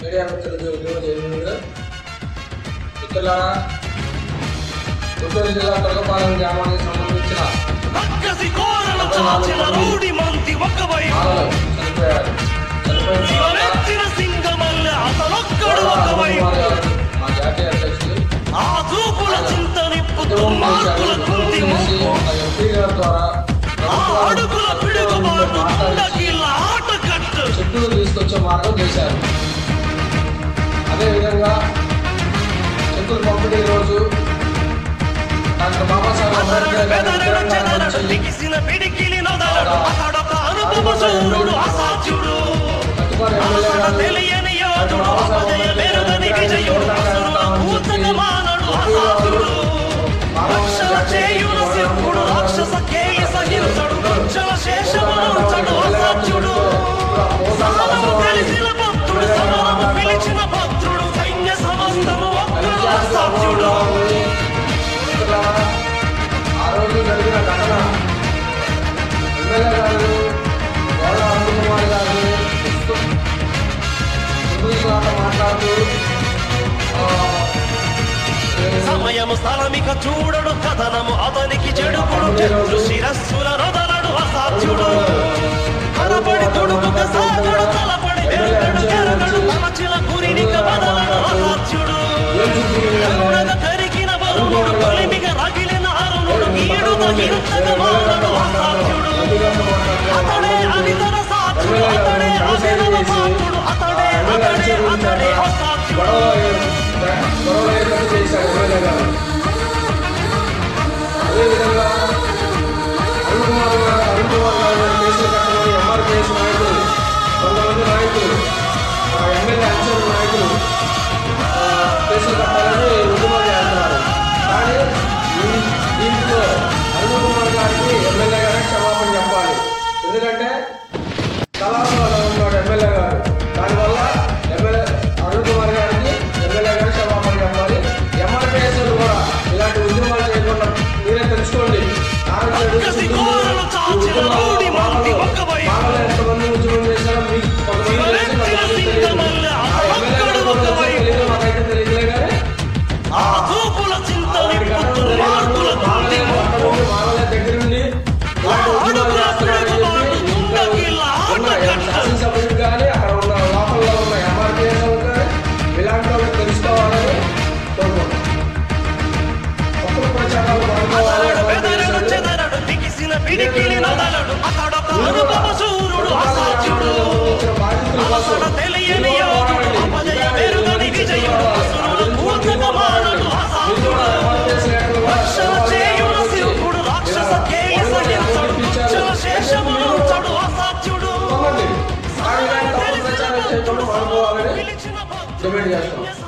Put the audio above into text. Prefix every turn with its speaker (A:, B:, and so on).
A: Media మిత్రులకు మిత్రులారా, గుంటూరు జిల్లా తొలగపాలెం గ్రామానికి సంబంధించిన చనిపోయారు. మా జాతీయ అధ్యక్షులు ఎంపీ గారి ద్వారా చెట్టులు తీసుకొచ్చే మార్గం చేశారు. అదేవిధంగా చెట్టులు పంపిణీ రోజు డాక్టర్ బాబాసాహెబ్ అంబేద్కర్ ఆ రోజు జరిగిన ఘటన ఎమ్మెల్యే గారు గౌడ అరుణ్ కుమార్ గారు మాట్లాడుతూ
B: సమయము స్థలమిక చూడడు కథనము అతనికి చెడుకుడు శిరస్సుల రొదలడు అసాధ్యుడు కనపడి తొడుగుక సాగడు తలపడి వెరుగడు కెరగడు తలచిన గురినిక బదలడు అసాధ్యుడు కరిగిన వరుణుడు కొలిమిగ రగిలిన అరుణుడు గీడు తగినంతగా మారడు అసాధ్యుడు అతడే అనితర సాధ్యుడు అతడే అభినవ పాత్రుడు అతడే అసాధ్యుడు.
A: అదేవిధంగా అరుణ్ కుమార్ గారు కేసులు కట్టమని ఎంఆర్పిఎస్ నాయకులు, కొంతమంది నాయకులు, ఎమ్మెల్యే అంచన నాయకులు కేసులు కట్టాలని ఉద్యమాలు చేస్తున్నారు. కానీ దీంట్లో అరుణ్ కుమార్ గారికి ఎమ్మెల్యే గారే క్షమాపణ చెప్పాలి. ఎందుకంటే కళాశాలలో ఉన్నాడు ఎమ్మెల్యే గారు. దానివల్ల అరుణ్ కుమార్ గారికి ఎమ్మెల్యే గారు క్షమాపణ చెప్పాలి. ఎంఆర్పిఎస్ కూడా ఇలాంటి ఉద్యమాలు చేయకుండా మీరే తెలుసుకోండి. ఎంతమంది ఉద్యమం చేశారో మీకు మాకైతే తెలియలే కానీ దగ్గర నుండి శాసనసభ్యులు కానీ అక్కడ ఉన్న లోపల్లో ఉన్న ఎంఆర్పిఎస్ కానీ ఇలాంటి వాళ్ళు తెలుసుకోవాలని కోరుకుంటున్నాం. ఒక్కరు ప్రచారాలు డిమాండ్ చేస్తాం.